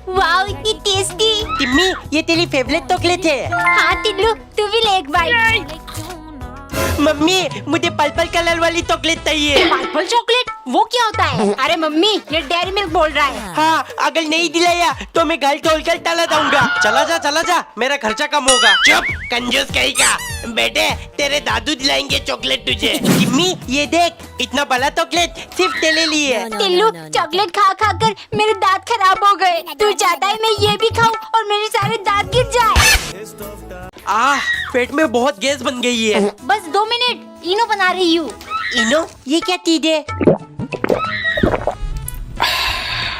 वाह इतनी टेस्टी। टिम्मी ये तेरी फेवरेट चॉकलेट है। हाँ टिल्लू तू भी ले एक बाइट। मम्मी मुझे पर्पल कलर वाली चॉकलेट चाहिए। पर्पल चॉकलेट वो क्या होता है? अरे मम्मी ये डेयरी मिल्क बोल रहा है। हाँ अगर नहीं दिलाया तो मैं घर तोड़कर चला जाऊंगा। चला जा मेरा खर्चा कम होगा। चुप कंजूस कहेगा। बेटे तेरे दादू दिलाएंगे चॉकलेट तुझे। टिम्मी ये देख इतना बड़ा चॉकलेट सिर्फ तेरे लिए। टिल्लू चॉकलेट खा खा कर मेरे दांत खराब हो गए। तू चाहता है मैं ये भी खाऊं और मेरे सारे दांत गिर जाए। पेट में बहुत गैस बन गई है। बस 2 मिनट इनो बना रही हूँ। इनो ये क्या चीज है?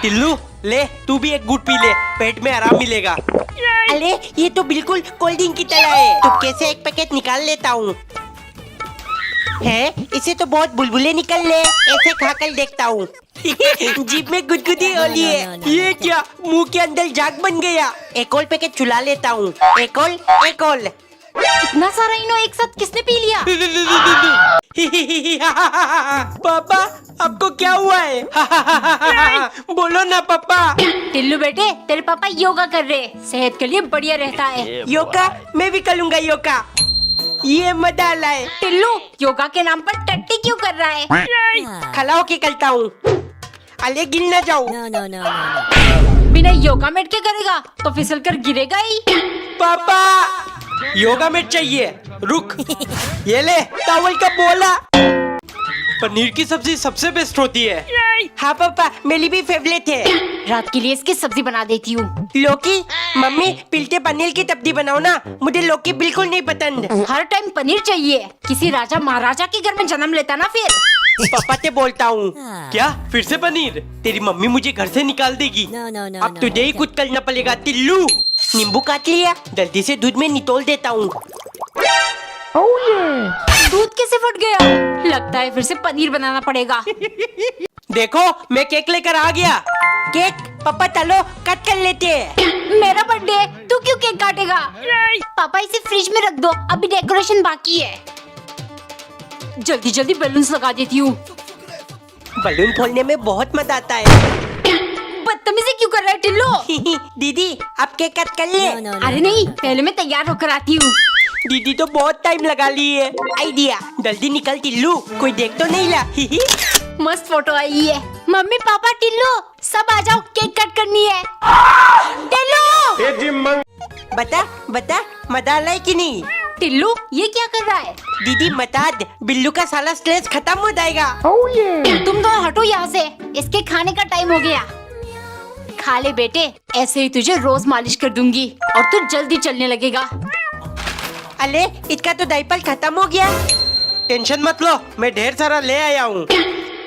टिल्लू ले तू भी एक गुट पी ले, पेट में आराम मिलेगा। अरे ये तो बिल्कुल कोल्ड ड्रिंक की तरह है। तो कैसे एक पैकेट निकाल लेता हूँ। है इसे तो बहुत बुलबुले निकल ले। ऐसे खाकर देखता हूँ। जीभ में गुदगुदी हो रही है। ये क्या मुंह के अंदर झाग बन गया। एक और पैकेट चुला लेता हूँ। एक और। इतना सारा इनो एक साथ किसने पी लिया? पापा आपको क्या हुआ है? बोलो ना पापा। टिल्लू बेटे तेरे पापा योगा कर रहे हैं, सेहत के लिए बढ़िया रहता है। योगा मैं भी करूँगा योगा। ये मजा लाए। टिल्लू योगा के नाम पर टट्टी क्यों कर रहा है? खड़ा होके करता हूँ। अरे गिर ना जाऊँ। बिना योगा मैट के करेगा तो फिसल कर गिरेगा ही। पापा योगा मैट चाहिए। रुक ये ले टॉवल का बोला। पनीर की सब्जी सबसे बेस्ट होती है। हाँ पापा मेरी भी फेवरेट है। रात के लिए इसकी सब्जी बना देती हूँ। लौकी मम्मी पिलते पनीर की सब्जी बनाओ ना, मुझे लौकी बिल्कुल नहीं पसंद। हर टाइम पनीर चाहिए। किसी राजा महाराजा के घर में जन्म लेता ना फिर। पापा से बोलता हूँ। क्या फिर से पनीर? तेरी मम्मी मुझे घर से निकाल देगी। अब तुझे ही कुछ करना पड़ेगा। टिल्लू नींबू काट लिया, जल्दी से दूध में नितोल देता हूँ। दूध कैसे फट गया? लगता है फिर से पनीर बनाना पड़ेगा। देखो मैं केक लेकर आ गया। केक पापा चलो कट कर लेते हैं। मेरा बर्थडे तू क्यों केक काटेगा? पापा इसे फ्रिज में रख दो, अभी डेकोरेशन बाकी है। जल्दी जल्दी बैलून्स लगा देती हूँ। बलून फोड़ने में बहुत मजा आता है। बदतमीजी क्यों कर रहा है टिल्लू? दीदी आप केक कट कर ले। अरे नहीं पहले मैं तैयार होकर आती हूँ। दीदी तो बहुत टाइम लगा ली है। आइडिया जल्दी निकल टिल्लू, कोई देख तो नहीं ला। मस्त फोटो आई है। मम्मी पापा टिल्लू सब आ जाओ, केक कट करनी है। टिल्लू बता मजा आ रहा है कि नहीं? टिल्लू ये क्या कर रहा है? दीदी मता दे, बिल्लू का साला स्ट्रेस खत्म हो जाएगा। तुम दोनों हटो यहाँ से, इसके खाने का टाइम हो गया। खा ले बेटे, ऐसे ही तुझे रोज मालिश कर दूंगी और तू जल्दी चलने लगेगा। अरे इसका तो डायपर खत्म हो गया। टेंशन मत लो मैं ढेर सारा ले आया हूँ।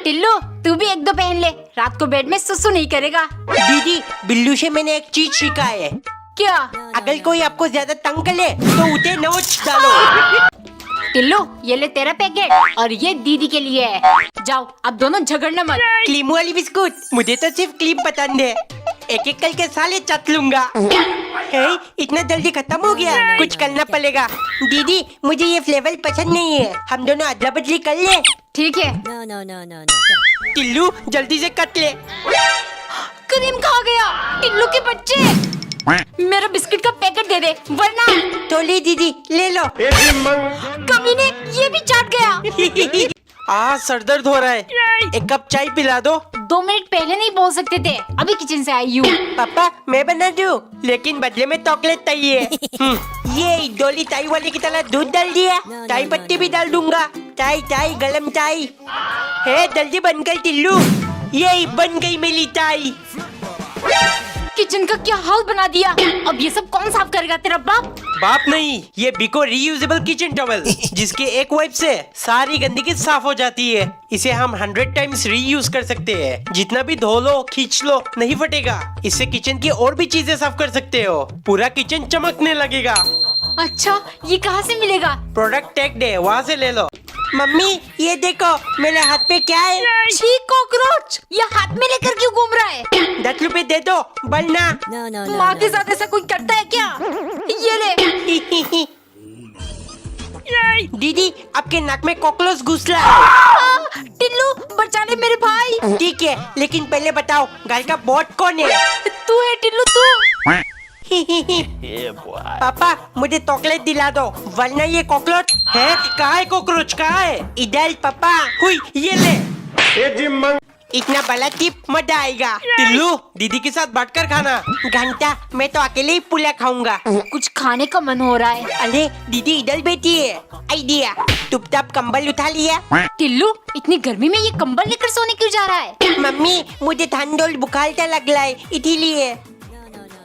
टिल्लू तू भी 1-2 पहन ले, रात को बेड में सुसु नहीं करेगा। दीदी बिल्लू से मैंने एक चीज सीखा है। क्या? अगर कोई आपको ज्यादा तंग करे तो उसे नोच डालो। टिल्लू ये ले तेरा पैकेट और ये दीदी के लिए है। जाओ अब दोनों झगड़ना मत। क्रीम वाली बिस्कुट मुझे तो सिर्फ क्रीम पसंद है। एक एक करके साले चट लूंगा। हे इतना जल्दी खत्म हो गया, कुछ करना पड़ेगा। दीदी मुझे ये फ्लेवर पसंद नहीं है, हम दोनों अदला बदली कर ले। ठीक है। टिल्लू जल्दी से कट ले। क्रीम खा गया। टिल्लू के बच्चे मेरा बिस्किट का पैकेट दे दे वरना। तो ले दीदी ले लो। कमीने ये भी चाट गया। सर दर्द हो रहा है, एक कप चाय पिला दो। 2 मिनट पहले नहीं बोल सकते थे, अभी किचन से आई हूँ। पापा मैं बना दूं, लेकिन बदले में चॉकलेट चाहिए। ये डोली चाय वाले की तरह दूध डाल दिया, चाय पत्ती भी डाल दूंगा। चाय गरम चाय है, जल्दी बनकर टिल्लू। ये बन गई मेरी चाय। किचन का क्या हाल बना दिया। अब ये सब कौन साफ करेगा? तेरा बाप नहीं, ये बिको रीयूजेबल किचन टॉवल, जिसके एक वाइप से सारी गंदगी साफ हो जाती है। इसे हम 100 टाइम्स रीयूज कर सकते हैं। जितना भी धो लो खींच लो नहीं फटेगा। इससे किचन की और भी चीजें साफ कर सकते हो, पूरा किचन चमकने लगेगा। अच्छा ये कहाँ से मिलेगा? प्रोडक्ट टैग है, वहाँ से ले लो। मम्मी ये देखो मेरे हाथ पे क्या है? छी कॉकरोच, ये हाथ में लेकर क्यों घूम रहा है? 10 रुपए दे दो वरना। माँ के साथ ऐसा कोई करता है क्या? ये ले। दीदी आपके नाक में कॉकरोच घुस रहा है। टिल्लू बचा ले मेरे भाई। ठीक है, लेकिन पहले बताओ घर का बॉट कौन है? तू है टिल्लू तू। पापा मुझे चॉकलेट दिला दो वरना ये कॉकरोच है। कहाँ है कॉकरोच, कहाँ है? इधर पापा। हुई ये ले। इतना बड़ा टिप मजा आएगा। टिल्लू दीदी के साथ बांटकर खाना। घंटा मैं तो अकेले ही पुला खाऊंगा। कुछ खाने का मन हो रहा है। अरे दीदी इधर बैठी है। आइडिया, चुपचाप कंबल उठा लिया। टिल्लू इतनी गर्मी में ये कंबल लेकर सोने क्यों जा रहा है? मम्मी मुझे ठंड और बुखार सा लग रहा है इसीलिए।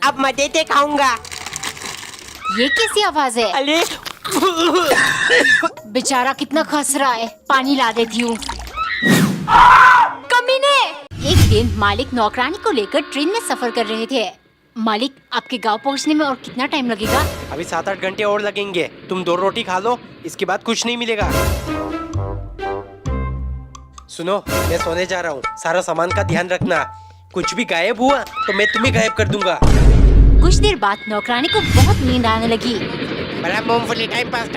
अब मजे से खाऊंगा। ये कैसी आवाज है? अरे बेचारा कितना खस रहा है। पानी ला देती हूँ। कमीने! एक दिन मालिक नौकरानी को लेकर ट्रेन में सफर कर रहे थे। मालिक, आपके गांव पहुंचने में और कितना टाइम लगेगा? अभी 7-8 घंटे और लगेंगे। तुम 2 रोटी खा लो, इसके बाद कुछ नहीं मिलेगा। सुनो, मैं सोने जा रहा हूँ। सारा सामान का ध्यान रखना। कुछ भी गायब हुआ तो मैं तुम्हें गायब कर दूंगा। कुछ देर बाद नौकरानी को बहुत नींद आने लगी। बड़ा मूंगफली टाइम पास।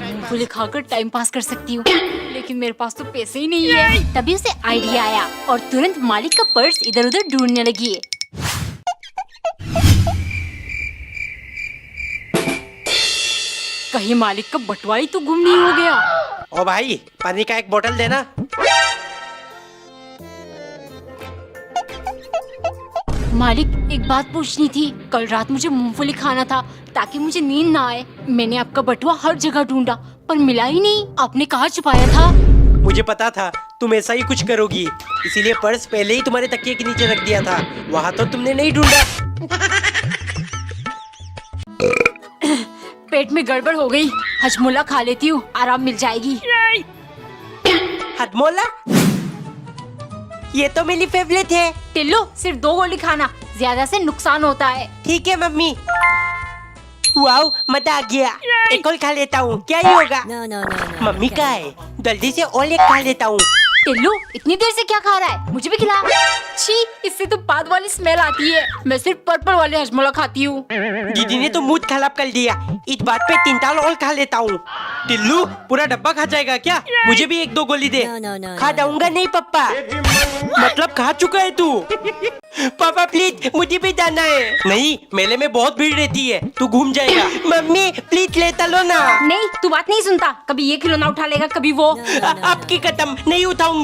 मूंगफली खाकर टाइम पास कर सकती हूँ, लेकिन मेरे पास तो पैसे ही नहीं है। तभी उसे आइडिया आया और तुरंत मालिक का पर्स इधर उधर ढूंढने लगी। कहीं मालिक का बटुआ ही तो गुम नहीं हो गया। ओ भाई, पानी का एक बोतल देना। मालिक, एक बात पूछनी थी। कल रात मुझे मूंगफली खाना था ताकि मुझे नींद ना आए। मैंने आपका बटुआ हर जगह ढूंढा पर मिला ही नहीं। आपने कहाँ छुपाया था? मुझे पता था तुम ऐसा ही कुछ करोगी, इसीलिए पर्स पहले ही तुम्हारे तकिए के नीचे रख दिया था। वहाँ तो तुमने नहीं ढूंढा। पेट में गड़बड़ हो गई। हजमोला खा लेती हूँ, आराम मिल जाएगी। हजमोला, ये तो मेरी फेवरेट है। टिल्लू, सिर्फ 2 गोली खाना, ज्यादा से नुकसान होता है। ठीक है मम्मी। वाओ, मजा आ गया। एक और खा लेता हूँ, क्या ही होगा। मम्मी का है, जल्दी से और एक खा लेता हूँ। टिल्लू, इतनी देर से क्या खा रहा है? मुझे भी खिला। छी, इससे तो बाद वाली स्मेल आती है। मैं सिर्फ पर्पल वाले हजमोला खाती हूँ। दीदी ने तो मूड खराब कर दिया। इस बात पे 3 ताल और खा लेता हूँ। टिल्लू पूरा डब्बा खा जाएगा क्या? मुझे भी 1-2 गोली दे। खा जाऊंगा नहीं पापा। मतलब खा चुका है तू? पापा प्लीज, मुझे भी जाना है। नहीं, मेले में बहुत भीड़ रहती है, तू घूम जाएगा। मम्मी प्लीज लेता लो ना। नहीं, तू बात नहीं सुनता। कभी ये खिलौना उठा लेगा, कभी वो। आपकी कदम नहीं उठाऊंगा।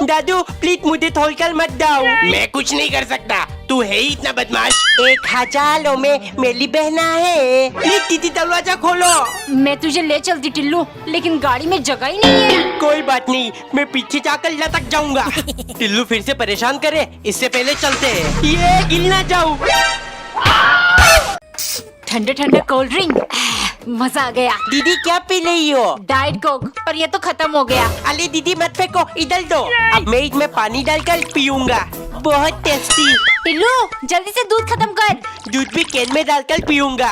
दादू प्लीज मुझे थोड़कर मत जाओ। मैं कुछ नहीं कर सकता, तू है ही इतना बदमाश। 1000 में मेरी बहना है। प्लीज दीदी दरवाजा खोलो। मैं तुझे ले चलती टिल्लू, लेकिन गाड़ी में जगह ही नहीं है। कोई बात नहीं, मैं पीछे जाकर लटक जाऊंगा। टिल्लू फिर से परेशान करे, इससे पहले चलते हैं। ये गिर ना जाऊं। ठंडे ठंडे कोल्ड ड्रिंक, मजा आ गया। दीदी क्या पी रही हो? डाइट कोक, पर ये तो खत्म हो गया। अरे दीदी मत फेंको, इधर दो। अब मैं इसमें पानी डालकर पीऊंगा। बहुत टेस्टी। टिल्लू, जल्दी से दूध खत्म कर। दूध भी कैन में डालकर पीऊंगा।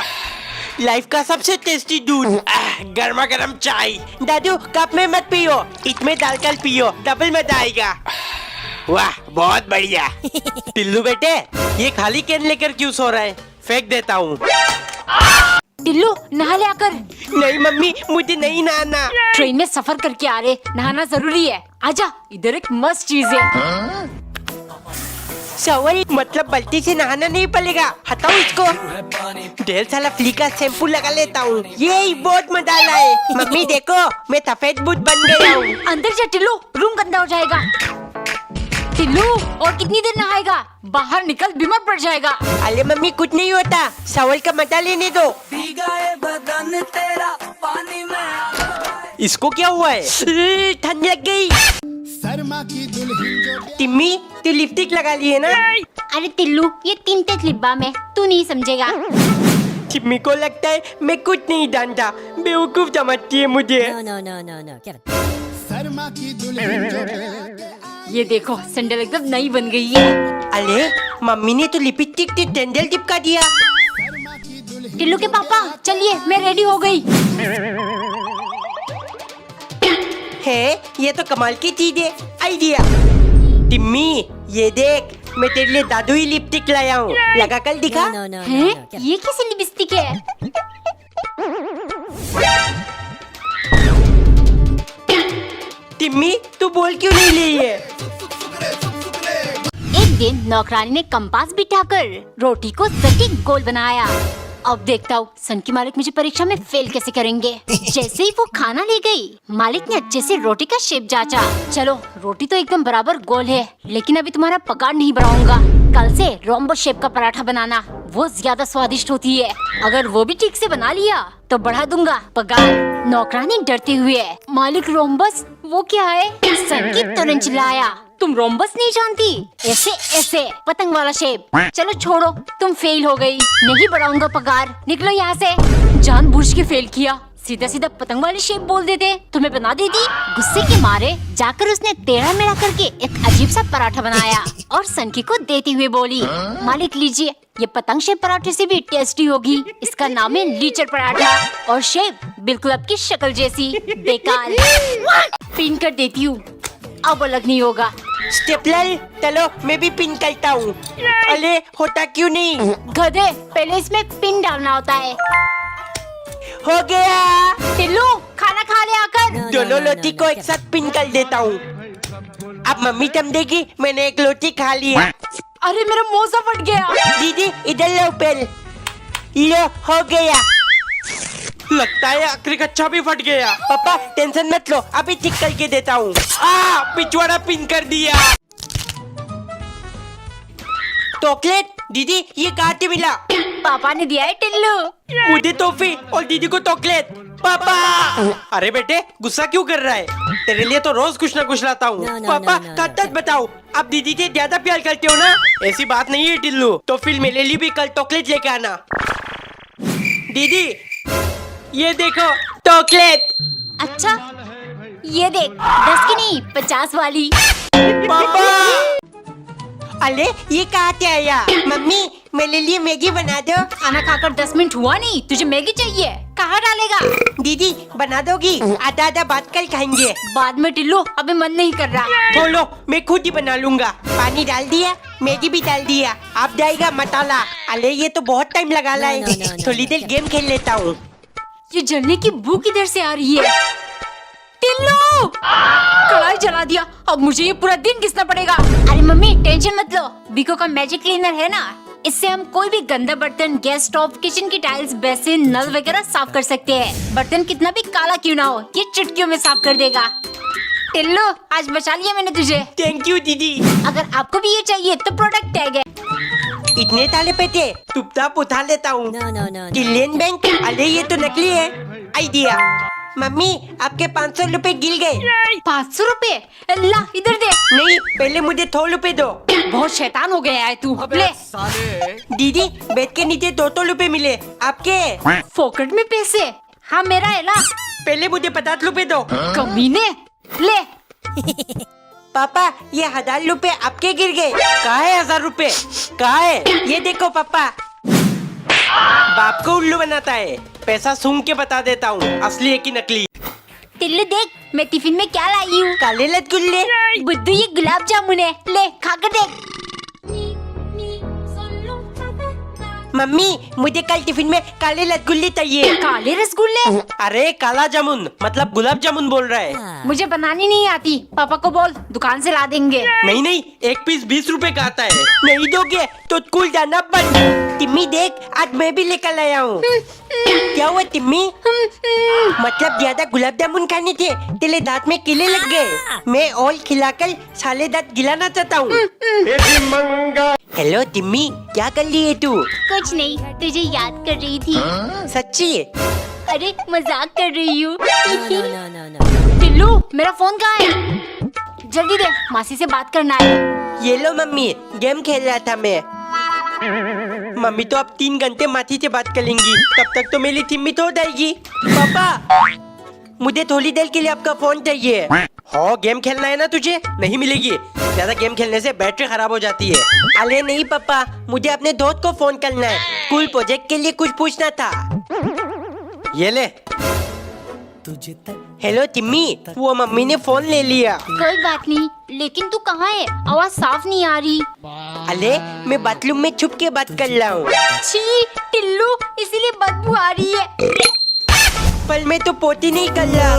लाइफ का सबसे टेस्टी दूध। गर्मा गर्म चाय। दादू कप में मत पियो, इसमें डालकर पियो, डबल मजा आएगा। वाह, बहुत बढ़िया। टिल्लू बेटे, ये खाली कैन लेकर क्यों सो रहा है? फेंक देता हूँ। टिल्लू, नहा ले आकर। नहीं मम्मी, मुझे नहीं नहाना। ट्रेन में सफर करके आ रहे, नहाना जरूरी है। आजा, इधर एक मस्त चीज है। सवाल मतलब बाल्टी से नहाना नहीं पड़ेगा। हटाओ इसको। ढेर सारा फ्ली का शैम्पू लगा लेता हूँ। ये बहुत मजा लाए। मम्मी देखो, मैं सफेद भूत बन गया हूँ। अंदर जा टिल्लू, रूम गंदा हो जाएगा। टिल्लू, और कितनी देर नहाएगा? बाहर निकल, बीमार पड़ जाएगा। अरे मम्मी कुछ नहीं होता, सवाल का मजा लेने दो। बदन तेरा पानी में। इसको क्या हुआ है? ठंड लग गई। टिम्मी, तू लिपस्टिक लगा ली है ना? अरे टिल्लू, ये tinted lip balm है, तू नहीं समझेगा। टिम्मी को लगता है मैं कुछ नहीं जानता। बेवकूफ समझती है मुझे। ये देखो, सैंडल एकदम नई बन गई है। अरे मम्मी ने तो लिपस्टिक से सैंडल चिपका दिया। टिल्लू के पापा, चलिए, मैं रेडी हो गई। है, ये तो कमाल की चीज है। आइडिया। टिम्मी ये देख, मैं तेरे लिए दादू ही लिपस्टिक लाया हूँ। लगा कर दिखा। हैं? ये कैसी लिपस्टिक है? टिम्मी तू बोल क्यों नहीं ली है? एक देर नौकरानी ने कंपास बिठाकर रोटी को सटीक गोल बनाया। अब देखता हूँ सन की मालिक मुझे परीक्षा में फेल कैसे करेंगे। जैसे ही वो खाना ले गई, मालिक ने अच्छे से रोटी का शेप जांचा। चलो रोटी तो एकदम बराबर गोल है, लेकिन अभी तुम्हारा पगार नहीं बढ़ाऊंगा। कल से रोम्बो शेप का पराठा बनाना, वो ज्यादा स्वादिष्ट होती है। अगर वो भी ठीक से बना लिया तो बढ़ा दूंगा पगार। नौकरानी डरते हुए, मालिक रोम्बस वो क्या है? सन की तुरंत चिल्लाया, तुम रोम्बस नहीं जानती? ऐसे ऐसे पतंग वाला शेप। चलो छोड़ो, तुम फेल हो गई, नहीं बढ़ाऊंगा पगार, निकलो यहाँ से। जानबूझ के फेल किया, सीधा सीधा पतंग वाली शेप बोल देते, तुम्हें बना देती। गुस्से के मारे जाकर उसने टेढ़ा मेढ़ा करके एक अजीब सा पराठा बनाया और सनकी को देते हुए बोली, मालिक लीजिए, ये पतंग शेप पराठे से भी टेस्टी होगी। इसका नाम है लीचर पराठा और शेप बिल्कुल आपकी शक्ल जैसी, बेकार। पिन कर देती हूँ, अब अलग नहीं होगा। स्टेपलर, चलो मैं भी पिन करता हूँ। अरे होता क्यों नहीं? गधे, पहले इसमें पिन डालना होता है। हो गया। टिल्लू, खाना खा ले आकर। दोनों लोटी को एक साथ पिन कर देता हूँ। अब मम्मी समझेगी मैंने एक लोटी खा लिया। अरे मेरा मोजा फट गया। दीदी इधर लो पेल। लो हो गया। लगता है आखिरी कच्चा भी फट गया। पापा टेंशन मत लो, अभी ठीक करके देता हूँ। पिछवाड़ा पिन कर दिया। चॉकलेट दीदी ये कहाँ से मिला? पापा ने दिया है टिल्लू। मुझे टॉफी और दीदी को चॉकलेट। पापा! अरे बेटे गुस्सा क्यों कर रहा है? तेरे लिए तो रोज कुछ ना कुछ लाता हूँ। पापा कब तक बताओ, आप दीदी से ज्यादा प्यार करते हो ना? ऐसी बात नहीं है टिल्लू। तो फिर मेरे लिए भी कल चॉकलेट लेके आना। दीदी ये देखो चॉकलेट। अच्छा, ये देख, 10 की नहीं 50 वाली। पापा अरे ये कहाँ से आया? मम्मी मेरे लिए मैगी बना दो। खाना खाकर 10 मिनट हुआ नहीं, तुझे मैगी चाहिए? कहाँ डालेगा? दीदी बना दोगी? आधा आधा बात कर खाएंगे। बाद में टिल्लू, अभी मन नहीं कर रहा। बोलो मैं खुद ही बना लूंगा। पानी डाल दिया, मैगी भी डाल दिया, अब जाएगा मसाला। अरे ये तो बहुत टाइम लगा रहा है। थोड़ी देर गेम खेल लेता हूँ। ये जलने की बू किधर से आ रही है? टिल्लू, कढ़ाई जला दिया, अब मुझे ये पूरा दिन घिसना पड़ेगा। अरे मम्मी टेंशन मत लो, बिको का मैजिक क्लीनर है ना, इससे हम कोई भी गंदा बर्तन, गैस स्टोव, किचन की टाइल्स, बेसिन, नल वगैरह साफ कर सकते हैं। बर्तन कितना भी काला क्यों ना हो, ये चुटकियों में साफ कर देगा। टिल्लू, आज बचा लिया मैंने तुझे। थैंक यू दीदी। अगर आपको भी ये चाहिए तो प्रोडक्ट टैग है। इतने ताले पैसे चुपचाप उठा लेता हूँ। Indian bank? अरे ये तो नकली है। आइडिया। मम्मी आपके 500 रुपए गिर गए। 500 रुपए? अल्लाह इधर दे। नहीं पहले मुझे 100 रुपए दो। बहुत शैतान हो गया है तू। ले दीदी बेड के नीचे 200 रुपए मिले आपके। फोकट में पैसे? हाँ मेरा है ना। पहले मुझे 50 रुपए दो। कमीने, ले। पापा ये 1000 रुपए आपके गिर गए। कहाँ है 1000 रुपए? कहाँ है? ये देखो पापा। बाप को उल्लू बनाता है। पैसा सूंघ के बता देता हूँ असली है कि नकली। टिल्लू देख, मैं टिफिन में क्या लाई हूँ। काले रसगुल्ले। बुद्धू ये गुलाब जामुन है, ले खाकर देख। मम्मी मुझे कल टिफिन में काले रसगुल्ले चाहिए। काले रसगुल्ले? अरे काला जामुन मतलब गुलाब जामुन बोल रहा है। मुझे बनानी नहीं आती, पापा को बोल दुकान से ला देंगे। नहीं नहीं, एक पीस 20 रुपए का आता है। नहीं दोगे तो स्कूल जाना बंद। टिम्मी देख आज मैं भी लेकर आया हूँ। क्या हुआ टिम्मी? मतलब ज्यादा गुलाब जामुन खाने थे, तेरे दांत में कीले लग गए। मैं ऑयल खिलाकर साले दांत गिलाना चाहता हूँ। हेलो टिम्मी, क्या कर रही है तू? कुछ नहीं, तुझे याद कर रही थी। सच्ची? अरे मजाक कर रही हूँ। टिल्लू मेरा फोन कहाँ है? जल्दी दे, मासी से बात करना है। ये लो मम्मी, गेम खेल रहा था मैं। मम्मी तो अब 3 घंटे माथी से बात करेंगी, तब तक तो मेरी टिम्मी तो हो जाएगी। पापा मुझे थोड़ी देर के लिए आपका फोन चाहिए। हो गेम खेलना है ना तुझे? नहीं मिलेगी, ज्यादा गेम खेलने से बैटरी खराब हो जाती है। अरे नहीं पापा, मुझे अपने दोस्त को फोन करना है, स्कूल प्रोजेक्ट के लिए कुछ पूछना था। ये ले। हेलो टिम्मी, वो मम्मी ने फोन ले लिया। कोई बात नहीं, लेकिन तू कहाँ है? आवाज साफ नहीं आ रही। अरे मैं बाथरूम में छुप के बात कर रहा हूँ। छी टिल्लू, इसीलिए बदबू आ रही है। पर मैं तो पोती नहीं कर रहा।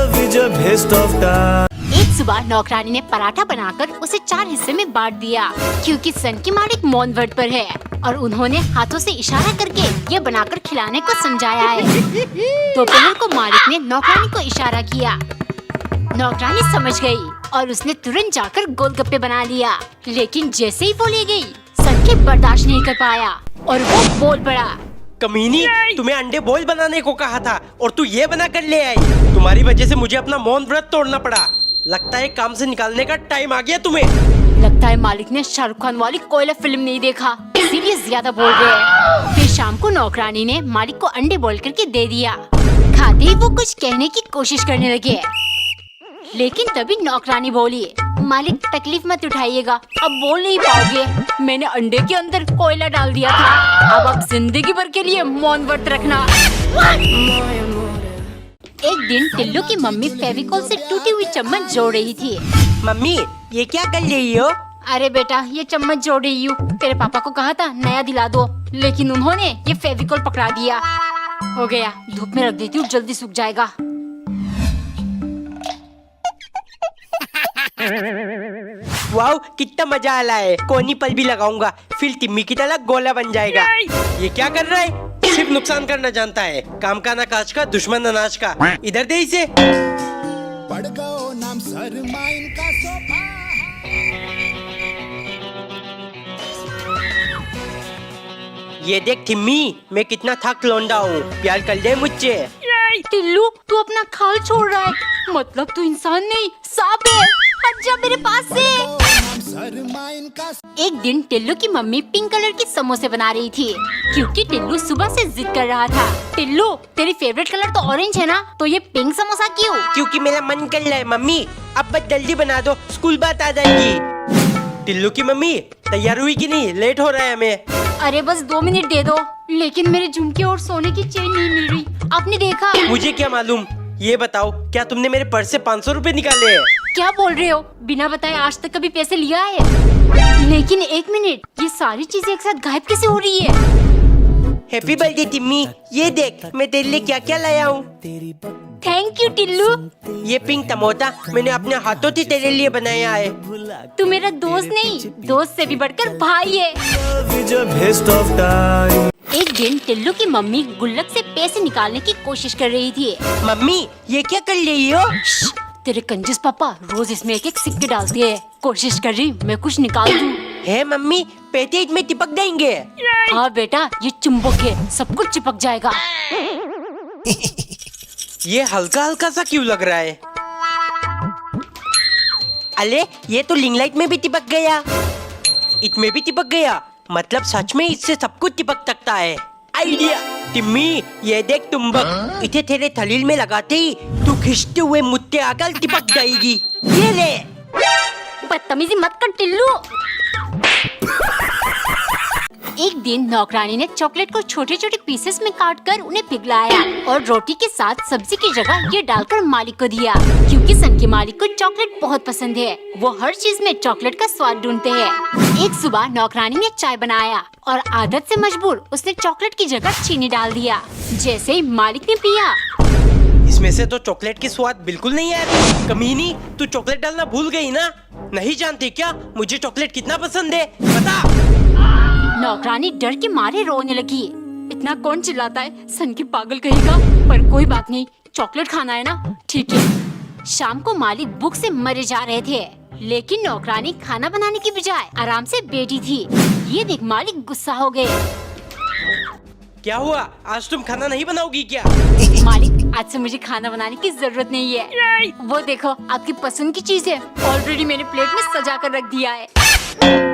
एक सुबह नौकरानी ने पराठा बनाकर उसे 4 हिस्से में बांट दिया, क्योंकि सन की मालिक मौन व्रत पर है और उन्होंने हाथों से इशारा करके ये बनाकर खिलाने को समझाया है। दोपहर को मालिक ने नौकरानी को इशारा किया। नौकरानी समझ गई और उसने तुरंत जाकर गोलगप्पे बना लिया, लेकिन जैसे ही वो ले गई, संके बर्दाश्त नहीं कर पाया और वो बोल पड़ा। कमीनी, तुम्हें अंडे बॉईल बनाने को कहा था और तू ये बना कर ले आई। तुम्हारी वजह से मुझे अपना मौन व्रत तोड़ना पड़ा। लगता है काम से निकालने का टाइम आ गया तुम्हें। लगता है मालिक ने शाहरुख खान वाली कोयला फिल्म नहीं देखा, इसीलिए ज्यादा बोल रहे हैं। फिर शाम को नौकरानी ने मालिक को अंडे बॉईल करके दे दिया। खाते ही वो कुछ कहने की कोशिश करने लगे, लेकिन तभी नौकरानी बोली, मालिक तकलीफ मत उठाइएगा, अब बोल नहीं पाओगे। मैंने अंडे के अंदर कोयला डाल दिया था, अब आप जिंदगी भर के लिए मौन व्रत रखना। एक दिन टिल्लू की मम्मी फेविकोल से टूटी हुई चम्मच जोड़ रही थी। मम्मी, ये क्या कर रही हो? अरे बेटा, ये चम्मच जोड़ रही हूँ। तेरे पापा को कहा था नया दिला दो, लेकिन उन्होंने ये फेविकोल पकड़ा दिया। हो गया, धूप में रख देती हूँ, जल्दी सूख जाएगा। वाओ, कितना मजा आ रहा है। कोनी पल भी लगाऊंगा, फिर टिम्मी की तरह गोला बन जाएगा। ये क्या कर रहा है? सिर्फ नुकसान करना जानता है। काम का ना काज का, दुश्मन अनाज का। इधर दे इसे। पड़ गयो नाम सरमाइन का सोफा। ये देख टिम्मी, मैं कितना थक लौंडा हूँ, प्यार कर ले मुझसे। टिल्लू, तू अपना खाल छोड़ रहा है, मतलब तू इंसान नहीं सांप है। हट जा मेरे पास से। नाम सरमाइन का। एक दिन टिल्लू की मम्मी पिंक कलर के समोसे बना रही थी, क्योंकि टिल्लू सुबह से जिद कर रहा था। टिल्लू, तेरी फेवरेट कलर तो ऑरेंज है ना, तो ये पिंक समोसा क्यों? क्योंकि मेरा मन कर रहा है मम्मी। अब बस जल्दी बना दो, स्कूल बात आ जाएगी। टिल्लू की मम्मी तैयार हुई कि नहीं? लेट हो रहा है हमें। अरे बस 2 मिनट दे दो, लेकिन मेरे झुमके और सोने की चेन नहीं मिल रही। आपने देखा? मुझे क्या मालूम। ये बताओ, क्या तुमने मेरे पर्स से 500 रुपए निकाले हैं? क्या बोल रहे हो? बिना बताए आज तक कभी पैसे लिया है? लेकिन एक मिनट, ये सारी चीजें एक साथ गायब कैसे हो रही है? हैप्पी बर्थडे टिम्मी, ये देख मैं तेरे लिए क्या क्या लाया हूँ। Thank you Tillu. ये पिंक टमाटर मैंने अपने हाथों से तेरे लिए बनाया है। तू मेरा दोस्त नहीं, दोस्त से भी बढ़कर भाई है। एक दिन टिल्लू की मम्मी गुल्लक से पैसे निकालने की कोशिश कर रही थी। मम्मी, ये क्या कर रही हो? श्श, तेरे कंजूस पापा रोज इसमें एक एक सिक्के डालते हैं। कोशिश कर रही मैं कुछ निकाल दूं। है मम्मी, पैसे इसमें चिपक देंगे। हाँ बेटा, ये चुंबक है, सब कुछ चिपक जाएगा। ये हल्का हल्का सा क्यों लग रहा है? अरे, ये तो लिंग लाइट में भी चिपक गया, इसमें भी चिपक गया। मतलब सच में इससे सब कुछ चिपक सकता है। आइडिया। टिम्मी, ये देख चुंबक, इसे तेरे थलील में लगाते ही तू खिंचते हुए मुझसे आकर चिपक जाएगी। ये ले। बदतमीजी मत कर टिल्लू। एक दिन नौकरानी ने चॉकलेट को छोटे छोटे पीसेस में काट कर उन्हें पिघलाया और रोटी के साथ सब्जी की जगह ये डालकर मालिक को दिया, क्योंकि सन के मालिक को चॉकलेट बहुत पसंद है। वो हर चीज में चॉकलेट का स्वाद ढूंढते हैं। एक सुबह नौकरानी ने चाय बनाया और आदत से मजबूर उसने चॉकलेट की जगह चीनी डाल दिया। जैसे ही मालिक ने पिया, इसमें से तो चॉकलेट की स्वाद बिल्कुल नहीं आ रही। कमीनी, तू चॉकलेट डालना भूल गई ना? नहीं जानती क्या मुझे चॉकलेट कितना पसंद है? बता। नौकरानी डर के मारे रोने लगी। इतना कौन चिल्लाता है, सन की पागल कहेगा। पर कोई बात नहीं, चॉकलेट खाना है ना, ठीक है। शाम को मालिक भूख से मरे जा रहे थे, लेकिन नौकरानी खाना बनाने की बजाय आराम से बैठी थी। ये देख मालिक गुस्सा हो गए। क्या हुआ? आज तुम खाना नहीं बनाओगी क्या? मालिक, आज से मुझे खाना बनाने की जरूरत नहीं है। वो देखो, आपकी पसंद की चीज है, ऑलरेडी मैंने प्लेट में सजा कर रख दिया है।